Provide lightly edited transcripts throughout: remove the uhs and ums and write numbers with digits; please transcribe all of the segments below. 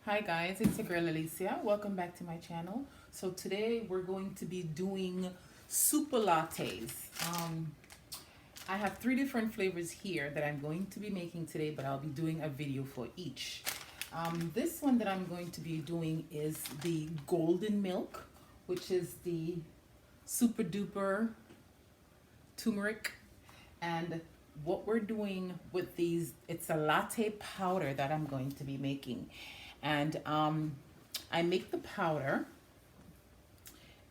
Hi guys, it's your girl Alicia. Welcome back to my channel. So today we're going to be doing super lattes. I have three different flavors here that I'm going to be making today, but I'll be doing a video for each. This one that I'm going to be doing is the golden milk, which is the super duper turmeric. And what we're doing with these, it's a latte powder that I'm going to be making. And I make the powder,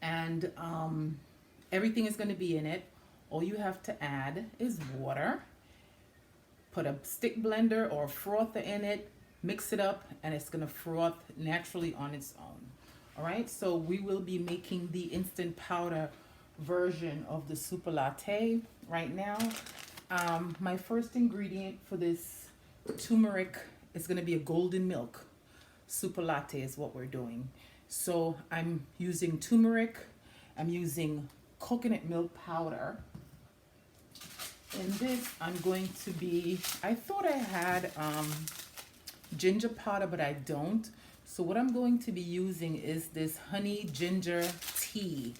and everything is going to be in it. All you have to add is water, put a stick blender or a frother in it, mix it up, and it's going to froth naturally on its own. All right, so we will be making the instant powder version of the super latte right now. My first ingredient for this turmeric is going to be a golden milk. Super latte is what we're doing. So I'm using turmeric, I'm using coconut milk powder. In this, I'm going to be, I thought I had ginger powder, but I don't. So what I'm going to be using is this honey ginger tea.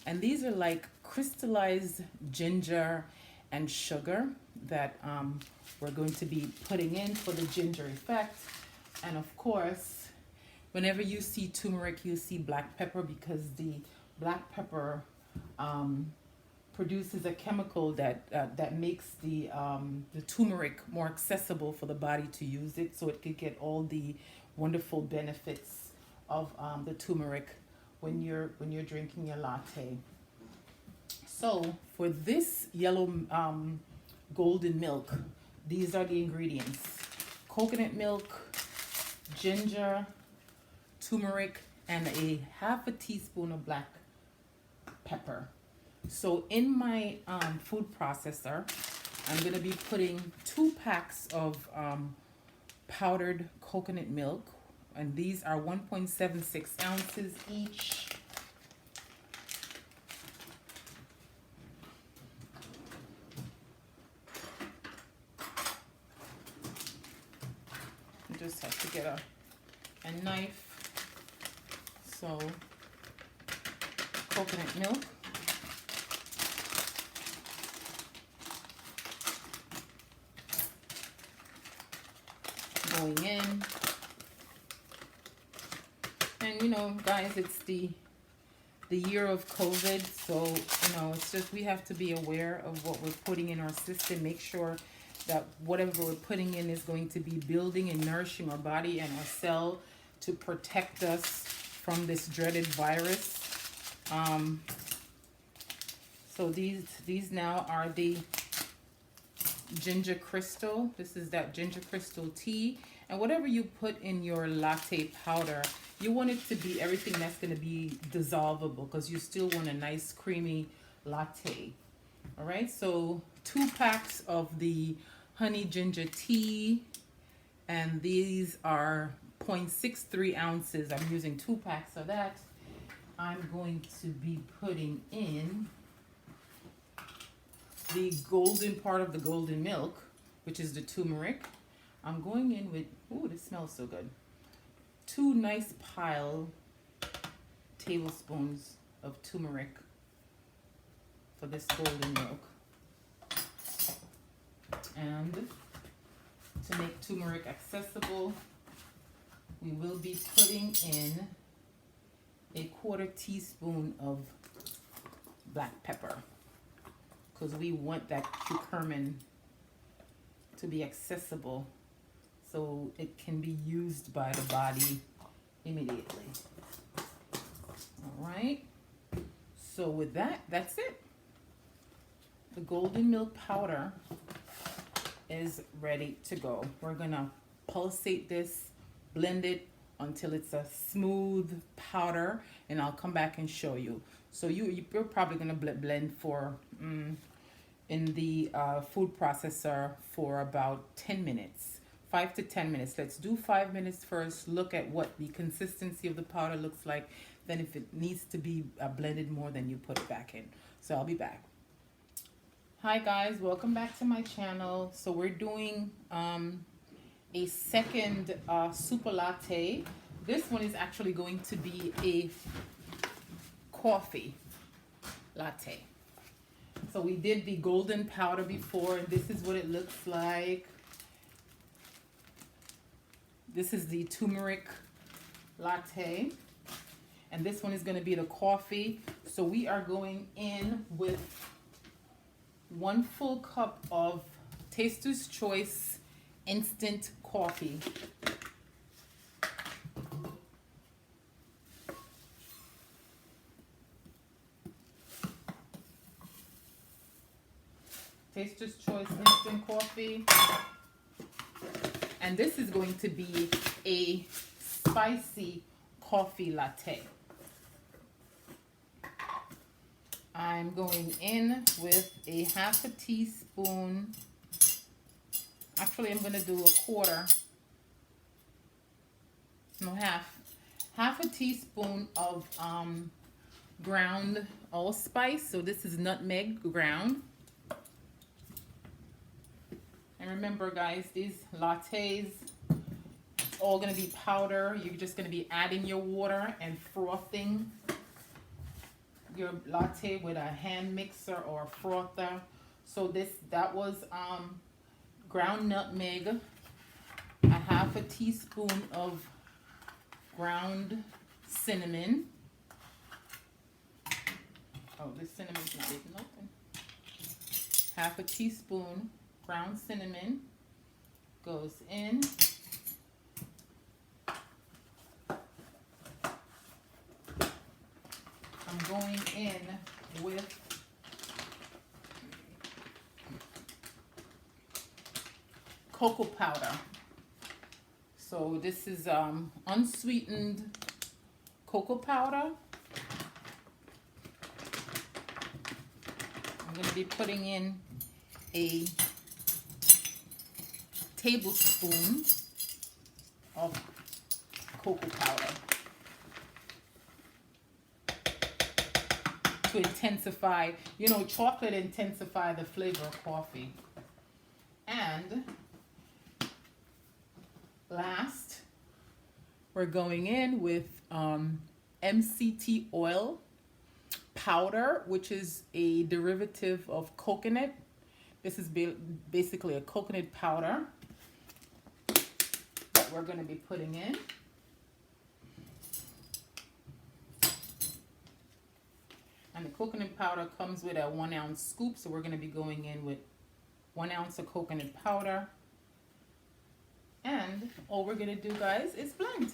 And these are like crystallized ginger and sugar that we're going to be putting in for the ginger effect. And of course, whenever you see turmeric, you see black pepper, because the black pepper produces a chemical that makes the turmeric more accessible for the body to use it, so it could get all the wonderful benefits of the turmeric when you're drinking your latte. So for this yellow golden milk, these are the ingredients: coconut milk, ginger, turmeric, and a half a teaspoon of black pepper. So in my food processor, I'm going to be putting 2 packs of powdered coconut milk, and these are 1.76 ounces each. You just have to get a knife. So coconut milk, going in. And you know, guys, it's the year of COVID, so you know, it's just we have to be aware of what we're putting in our system. Make sure that whatever we're putting in is going to be building and nourishing our body and our cell to protect us from this dreaded virus. So these now are the ginger crystal. This is that ginger crystal tea. And whatever you put in your latte powder, you want it to be everything that's going to be dissolvable, because you still want a nice creamy latte. All right, so 2 packs of the honey ginger tea, and these are 0.63 ounces. I'm using 2 packs of that. I'm going to be putting in the golden part of the golden milk, which is the turmeric. I'm going in with, ooh, this smells so good, 2 nice tablespoons of turmeric for this golden milk. And to make turmeric accessible, we will be putting in a 1/4 teaspoon of black pepper, because we want that curcumin to be accessible so it can be used by the body immediately. All right, so with that, that's it. The golden milk powder is ready to go. We're gonna pulsate this, blend it until it's a smooth powder, and I'll come back and show you. So you're probably gonna blend for in the food processor for about 10 minutes, 5 to 10 minutes. Let's do 5 minutes first. Look at what the consistency of the powder looks like. Then if it needs to be blended more, then you put it back in. So I'll be back. Hi guys, welcome back to my channel. So we're doing a second super latte This one is actually going to be a coffee latte. So we did the golden powder before, and this is what it looks like. This is the turmeric latte, and this one is going to be the coffee. So we are going in with 1 full cup of Taster's Choice instant coffee. Taster's Choice instant coffee. And this is going to be a spicy coffee latte. I'm going in with a 1/2 teaspoon. Actually, I'm going to do 1/4. No, half a teaspoon of ground allspice. So this is nutmeg ground. And remember, guys, these lattes, it's all going to be powder. You're just going to be adding your water and frothing your latte with a hand mixer or a frother. So that was ground nutmeg, a 1/2 teaspoon of ground cinnamon. Oh, this cinnamon's not even open. 1/2 teaspoon ground cinnamon goes in. I'm going in with cocoa powder. So this is unsweetened cocoa powder. I'm going to be putting in a tablespoon of cocoa powder to intensify, you know, chocolate intensify the flavor of coffee. And last, we're going in with MCT oil powder, which is a derivative of coconut. This is basically a coconut powder that we're going to be putting in. And the coconut powder comes with a 1 ounce scoop, so we're going to be going in with 1 ounce of coconut powder. And all we're going to do, guys, is blend.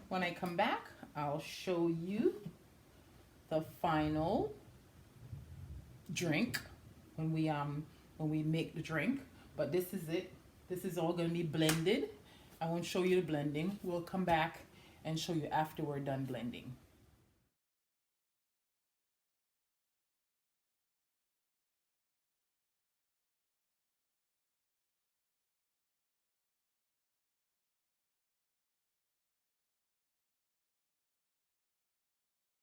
When I come back, I'll show you the final drink when we make the drink. But this is it. This is all going to be blended. I won't show you the blending. We'll come back and show you after we're done blending.